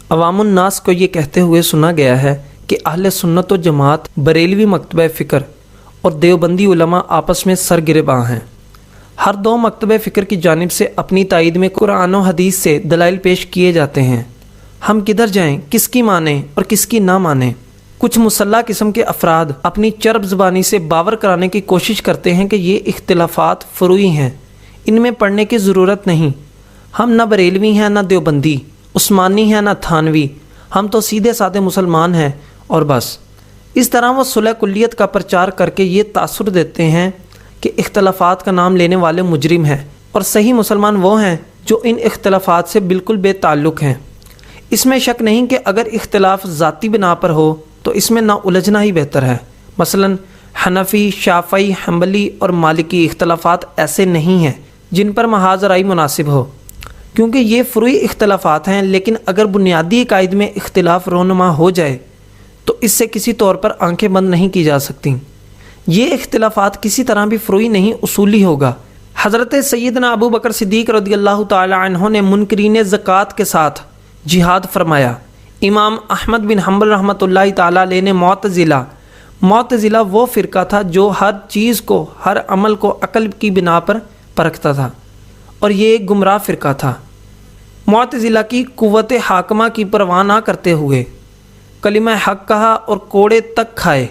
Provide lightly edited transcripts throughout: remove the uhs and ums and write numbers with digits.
عوام الناس کو یہ کہتے ہوئے سنا گیا ہے کہ اہل سنت و جماعت، بریلوی مکتبہ فکر اور دیوبندی علماء آپس میں سرگرباں ہیں۔ ہر دو مکتبہ فکر کی جانب سے اپنی تائید میں قرآن و حدیث سے دلائل پیش کیے جاتے ہیں۔ ہم کدھر جائیں، کس کی مانیں اور کس کی نہ مانیں؟ کچھ مسلح قسم کے افراد اپنی چرب زبانی سے باور کرانے کی کوشش کرتے ہیں کہ یہ اختلافات فروعی ہیں، ان میں پڑھنے کی ضرورت نہیں، ہم نہ بریلوی ہیں نہ دیوبندی، عثمانی ہیں نہ تھانوی، ہم تو سیدھے سادے مسلمان ہیں اور بس۔ اس طرح وہ صلح کلیت کا پرچار کر کے یہ تاثر دیتے ہیں کہ اختلافات کا نام لینے والے مجرم ہیں، اور صحیح مسلمان وہ ہیں جو ان اختلافات سے بالکل بے تعلق ہیں۔ اس میں شک نہیں کہ اگر اختلاف ذاتی بنا پر ہو تو اس میں نہ الجھنا ہی بہتر ہے۔ مثلا حنفی، شافعی، حنبلی اور مالکی اختلافات ایسے نہیں ہیں جن پر محاذ رائے مناسب ہو، کیونکہ یہ فروعی اختلافات ہیں، لیکن اگر بنیادی عقائد میں اختلاف رونما ہو جائے تو اس سے کسی طور پر آنکھیں بند نہیں کی جا سکتی۔ یہ اختلافات کسی طرح بھی فروعی نہیں، اصولی ہوگا۔ حضرت سیدنا ابو بکر صدیق رضی اللہ تعالی عنہ نے منکرین زکوٰۃ کے ساتھ جہاد فرمایا۔ امام احمد بن حنبل رحمۃ اللہ تعالی علیہ نے معتزلہ وہ فرقہ تھا جو ہر چیز کو، ہر عمل کو عقل کی بنا پر پرکھتا تھا، اور یہ ایک گمراہ فرقہ تھا۔ معتزلہ کی قوت حاکمہ کی پرواہ نہ کرتے ہوئے کلمہ حق کہا اور کوڑے تک کھائے۔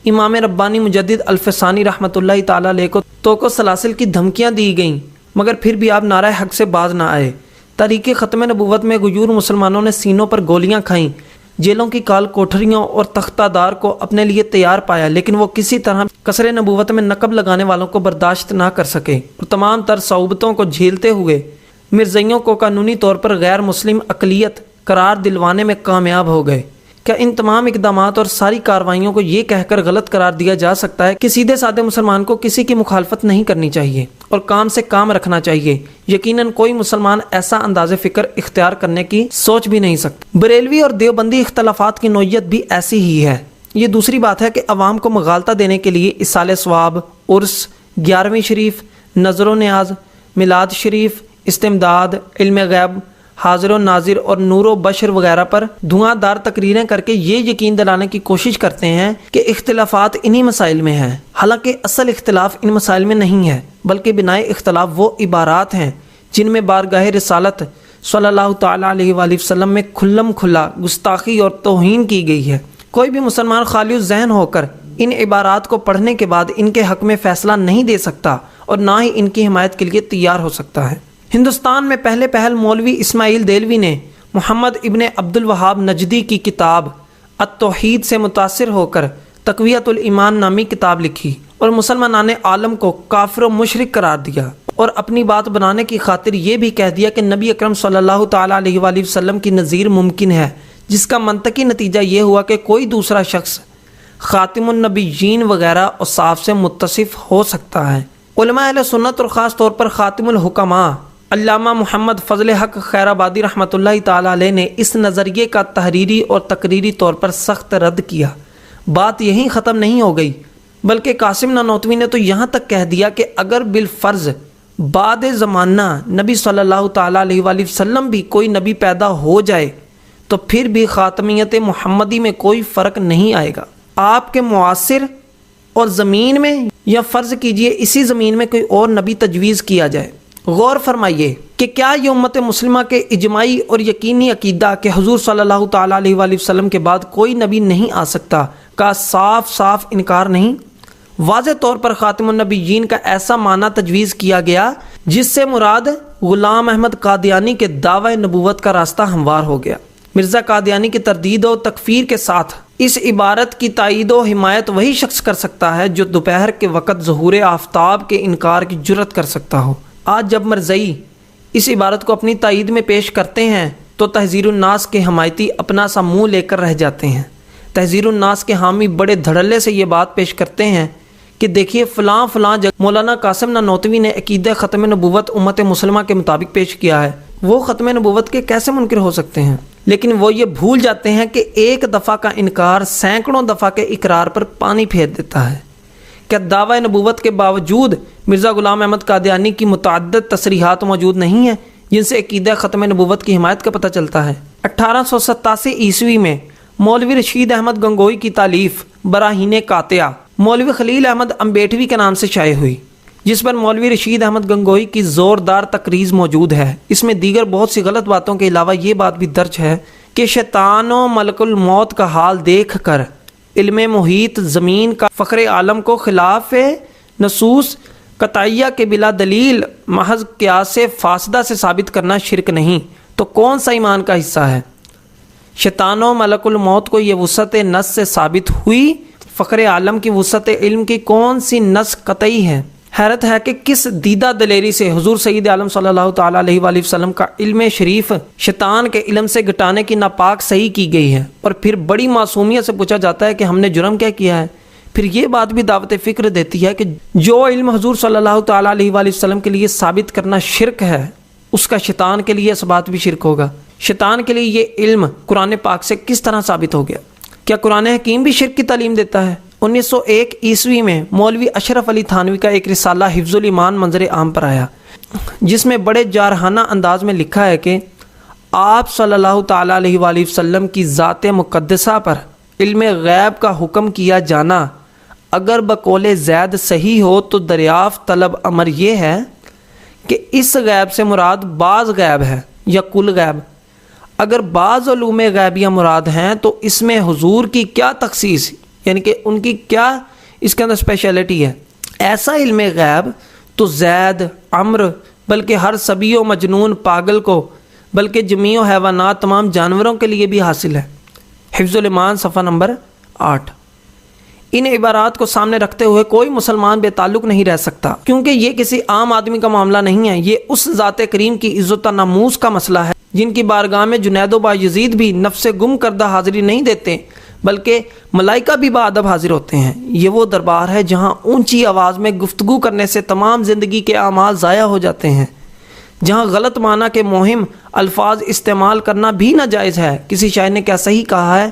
امام ربانی مجدد الفسانی رحمۃ اللہ تعالی علیہ کو توق و سلاسل کی دھمکیاں دی گئیں، مگر پھر بھی آپ نعرہ حق سے باز نہ آئے۔ تاریخ ختم نبوت میں غیور مسلمانوں نے سینوں پر گولیاں کھائیں، جیلوں کی کال کوٹھریوں اور تختہ دار کو اپنے لیے تیار پایا، لیکن وہ کسی طرح قصر نبوت میں نقب لگانے والوں کو برداشت نہ کر سکے اور تمام تر صعوبتوں کو جھیلتے ہوئے مرزائیوں کو قانونی طور پر غیر مسلم اقلیت قرار دلوانے میں کامیاب ہو گئے۔ کیا ان تمام اقدامات اور ساری کارروائیوں کو یہ کہہ کر غلط قرار دیا جا سکتا ہے کہ سیدھے سادے مسلمان کو کسی کی مخالفت نہیں کرنی چاہیے اور کام سے کام رکھنا چاہیے؟ یقیناً کوئی مسلمان ایسا انداز فکر اختیار کرنے کی سوچ بھی نہیں سکتا۔ بریلوی اور دیوبندی اختلافات کی نوعیت بھی ایسی ہی ہے۔ یہ دوسری بات ہے کہ عوام کو مغالطہ دینے کے لیے اصال ثواب، عرس، 11ویں شریف، نظر و نیاز، میلاد شریف، استمداد، علم غیب، حاضر و ناظر اور نور و بشر وغیرہ پر دھواں دار تقریریں کر کے یہ یقین دلانے کی کوشش کرتے ہیں کہ اختلافات انہی مسائل میں ہیں، حالانکہ اصل اختلاف ان مسائل میں نہیں ہے، بلکہ بنائے اختلاف وہ عبارات ہیں جن میں بارگاہ رسالت صلی اللہ تعالیٰ علیہ وآلہ وسلم میں کھلم کھلا گستاخی اور توہین کی گئی ہے۔ کوئی بھی مسلمان خالی ذہن ہو کر ان عبارات کو پڑھنے کے بعد ان کے حق میں فیصلہ نہیں دے سکتا اور نہ ہی ان کی حمایت کے لیے تیار ہو سکتا ہے۔ ہندوستان میں پہل مولوی اسماعیل دہلوی نے محمد ابن عبد الوہاب نجدی کی کتاب التوحید سے متاثر ہو کر تقویۃ الایمان نامی کتاب لکھی اور مسلمان عالم کو کافر و مشرک قرار دیا، اور اپنی بات بنانے کی خاطر یہ بھی کہہ دیا کہ نبی اکرم صلی اللہ تعالیٰ علیہ وآلہ وسلم کی نظیر ممکن ہے، جس کا منطقی نتیجہ یہ ہوا کہ کوئی دوسرا شخص خاتم النبیین وغیرہ اوصاف سے متصف ہو سکتا ہے۔ علماء اہل سنت اور خاص طور پر خاتم الحکماء علامہ محمد فضل حق خیر آبادی رحمۃ اللہ تعالی علیہ نے اس نظریے کا تحریری اور تقریری طور پر سخت رد کیا۔ بات یہیں ختم نہیں ہو گئی، بلکہ قاسم نانوتوی نے تو یہاں تک کہہ دیا کہ اگر بالفرض بعد زمانہ نبی صلی اللہ تعالی علیہ وآلہ وسلم بھی کوئی نبی پیدا ہو جائے تو پھر بھی خاتمیت محمدی میں کوئی فرق نہیں آئے گا۔ آپ کے معاصر اور زمین میں، یا فرض کیجئے اسی زمین میں کوئی اور نبی تجویز کیا جائے، غور فرمائیے کہ کیا یہ امت مسلمہ کے اجماعی اور یقینی عقیدہ کہ حضور صلی اللہ تعالیٰ علیہ وآلہ وسلم کے بعد کوئی نبی نہیں آ سکتا کا صاف انکار نہیں؟ واضح طور پر خاتم النبیین کا ایسا معنی تجویز کیا گیا جس سے مراد غلام احمد قادیانی کے دعوی نبوت کا راستہ ہموار ہو گیا۔ مرزا قادیانی کی تردید و تکفیر کے ساتھ اس عبارت کی تائید و حمایت وہی شخص کر سکتا ہے جو دوپہر کے وقت ظہور آفتاب کے انکار کی جرت کر سکتا ہو۔ آج جب مرزائی اس عبارت کو اپنی تائید میں پیش کرتے ہیں تو تحذیر الناس کے حمایتی اپنا سا منہ لے کر رہ جاتے ہیں۔ تحذیر الناس کے حامی بڑے دھڑلے سے یہ بات پیش کرتے ہیں کہ دیکھیے فلاں جگہ مولانا قاسم نانوتوی نے عقیدہ ختم نبوت امت مسلمہ کے مطابق پیش کیا ہے، وہ ختم نبوت کے کیسے منکر ہو سکتے ہیں؟ لیکن وہ یہ بھول جاتے ہیں کہ ایک دفعہ کا انکار سینکڑوں دفعہ کے اقرار پر پانی پھیر دیتا ہے۔ کیا دعوی نبوت کے باوجود مرزا غلام احمد قادیانی کی متعدد تصریحات موجود نہیں ہیں جن سے عقیدہ ختم نبوت کی حمایت کا پتہ چلتا ہے؟ 1887 عیسوی میں مولوی رشید احمد گنگوئی کی تالیف براہین قاطعہ مولوی خلیل احمد امبیٹوی کے نام سے شائع ہوئی، جس پر مولوی رشید احمد گنگوئی کی زوردار تقریر موجود ہے۔ اس میں دیگر بہت سی غلط باتوں کے علاوہ یہ بات بھی درج ہے کہ شیطان و ملک الموت کا حال دیکھ کر علم محیط زمین کا فخر عالم کو خلاف نصوص قطعیہ کے بلا دلیل محض قیاس فاسدہ سے ثابت کرنا شرک نہیں تو کون سا ایمان کا حصہ ہے؟ شیطان و ملک الموت کو یہ وسعت نص سے ثابت ہوئی، فخر عالم کی وسعت علم کی کون سی نص قطعی ہے؟ حیرت ہے کہ کس دیدہ دلیری سے حضور سید عالم صلی اللہ تعالیٰ علیہ وآلہ وسلم کا علم شریف شیطان کے علم سے گھٹانے کی ناپاک صحیح کی گئی ہے، اور پھر بڑی معصومیت سے پوچھا جاتا ہے کہ ہم نے جرم کیا کیا ہے؟ پھر یہ بات بھی دعوت فکر دیتی ہے کہ جو علم حضور صلی اللہ تعالیٰ علیہ وآلہ وسلم کے لیے ثابت کرنا شرک ہے، اس کا شیطان کے لیے اس بات بھی شرک ہوگا۔ شیطان کے لیے یہ علم قرآن پاک سے کس طرح ثابت ہو گیا؟ کیا قرآن حکیم بھی شرک کی تعلیم دیتا ہے؟ 1901 عیسوی میں مولوی اشرف علی تھانوی کا ایک رسالہ حفظ الایمان منظر عام پر آیا، جس میں بڑے جارحانہ انداز میں لکھا ہے کہ آپ صلی اللہ تعالیٰ علیہ وآلہ وسلم کی ذات مقدسہ پر علم غیب کا حکم کیا جانا اگر بقول زید صحیح ہو تو دریافت طلب امر یہ ہے کہ اس غیب سے مراد بعض غیب ہے یا کل غیب۔ اگر بعض علوم غیبیہ مراد ہیں تو اس میں حضور کی کیا تخصیص، یعنی کہ ان کی کیا اس کے اندر اسپیشلٹی ہے؟ ایسا علم غیب تو زید، عمر، بلکہ ہر صبی و مجنون پاگل کو، بلکہ جمیع و حیوانات تمام جانوروں کے لیے بھی حاصل ہے۔ حفظ الایمان صفحہ نمبر 8۔ ان عبارات کو سامنے رکھتے ہوئے کوئی مسلمان بے تعلق نہیں رہ سکتا، کیونکہ یہ کسی عام آدمی کا معاملہ نہیں ہے، یہ اس ذات کریم کی عزت و ناموس کا مسئلہ ہے جن کی بارگاہ میں جنید و بایزید بھی نفس گم کردہ حاضری نہیں دیتے بلکہ ملائکہ بھی بادب حاضر ہوتے ہیں۔ یہ وہ دربار ہے جہاں اونچی آواز میں گفتگو کرنے سے تمام زندگی کے اعمال ضائع ہو جاتے ہیں، جہاں غلط معنی کے مہم الفاظ استعمال کرنا بھی ناجائز ہے۔ کسی شاعر نے کیا صحیح کہا ہے،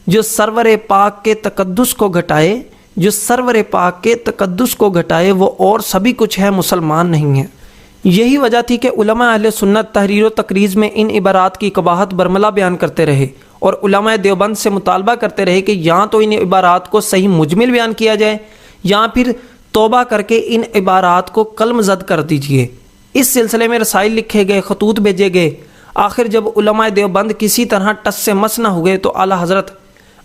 جو سرور پاک کے تقدس کو گھٹائے، جو سرور پاک کے تقدس کو گھٹائے وہ اور سبھی کچھ ہے، مسلمان نہیں ہے۔ یہی وجہ تھی کہ علماء اہل سنت تحریر و تقریض میں ان عبارات کی قباحت برملا بیان کرتے رہے، اور علماء دیوبند سے مطالبہ کرتے رہے کہ یا تو ان عبارات کو صحیح مجمل بیان کیا جائے یا پھر توبہ کر کے ان عبارات کو قلم زد کر دیجیے۔ اس سلسلے میں رسائل لکھے گئے، خطوط بھیجے گئے۔ آخر جب علماء دیوبند کسی طرح ٹس سے مس نہ ہوئے تو اعلیٰ حضرت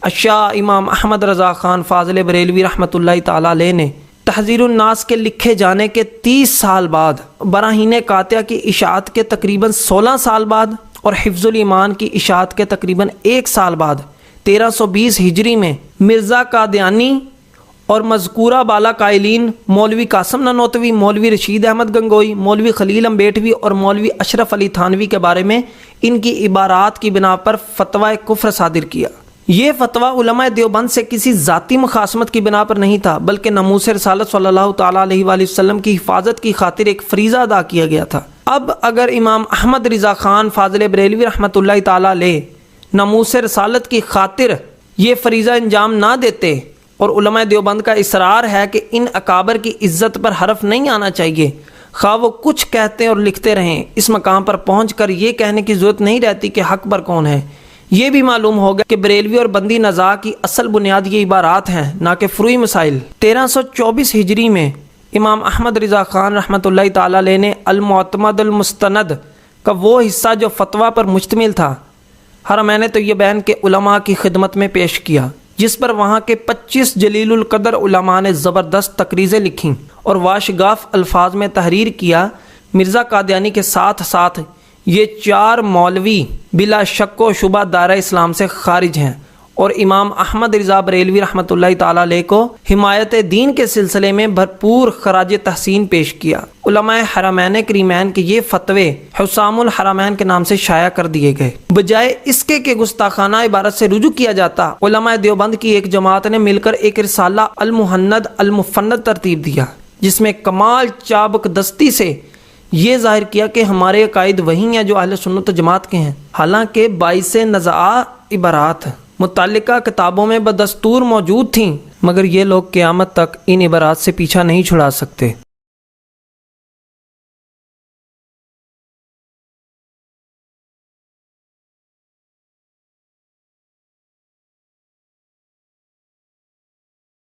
الشاہ امام احمد رضا خان فاضل بریلوی رحمۃ اللہ تعالیٰ علیہ نے تحذیر الناس کے لکھے جانے کے 30 سال بعد، براہین قاطعہ کی اشاعت کے تقریباً 16 سال بعد اور حفظ الایمان کی اشاعت کے تقریباً 1 سال بعد 1320 ہجری میں مرزا قادیانی اور مذکورہ بالا قائلین مولوی قاسم نانوتوی، مولوی رشید احمد گنگوئی، مولوی خلیل امبیٹوی اور مولوی اشرف علی تھانوی کے بارے میں ان کی عبارات کی بنا پر فتویٰ کفر صادر کیا۔ یہ فتویٰ علماء دیوبند سے کسی ذاتی مخاصمت کی بنا پر نہیں تھا بلکہ ناموس رسالت صلی اللہ تعالیٰ علیہ وآلہ وسلم کی حفاظت کی خاطر ایک فریضہ ادا کیا گیا تھا۔ اب اگر امام احمد رضا خان فاضل بریلوی رحمۃ اللہ تعالیٰ علیہ ناموس رسالت کی خاطر یہ فریضہ انجام نہ دیتے، اور علماء دیوبند کا اصرار ہے کہ ان اکابر کی عزت پر حرف نہیں آنا چاہیے، خواہ وہ کچھ کہتے اور لکھتے رہیں، اس مقام پر پہنچ کر یہ کہنے کی ضرورت نہیں رہتی کہ حق پر کون ہے۔ یہ بھی معلوم ہوگا کہ بریلوی اور بندی نزاع کی اصل بنیاد یہ عبارات ہیں، نہ کہ فروعی مسائل۔ 1324 ہجری میں امام احمد رضا خان رحمۃ اللہ تعالیٰ علیہ نے المعتمد المستند کا وہ حصہ جو فتویٰ پر مشتمل تھا حرمین طیبین کے علماء کی خدمت میں پیش کیا، جس پر وہاں کے 25 جلیل القدر علماء نے زبردست تقریزیں لکھیں اور واشگاف الفاظ میں تحریر کیا۔ مرزا قادیانی کے ساتھ ساتھ یہ 4 مولوی بلا شک و شبہ دائرہ اسلام سے خارج ہیں، اور امام احمد رضا بریلوی رحمۃ اللہ تعالیٰ علیہ کو حمایت دین کے سلسلے میں بھرپور خراج تحسین پیش کیا۔ علماء حرمین کریمین کے یہ فتوے حسام الحرمین کے نام سے شائع کر دیے گئے۔ بجائے اس کے کہ گستاخانہ عبارت سے رجوع کیا جاتا، علماء دیوبند کی ایک جماعت نے مل کر ایک رسالہ المحند المفند ترتیب دیا، جس میں کمال چابک دستی سے یہ ظاہر کیا کہ ہمارے عقائد وہی ہیں جو اہل سنت و جماعت کے ہیں، حالانکہ باعث نزاع عبارات متعلقہ کتابوں میں بدستور موجود تھیں، مگر یہ لوگ قیامت تک ان عبارات سے پیچھا نہیں چھڑا سکتے۔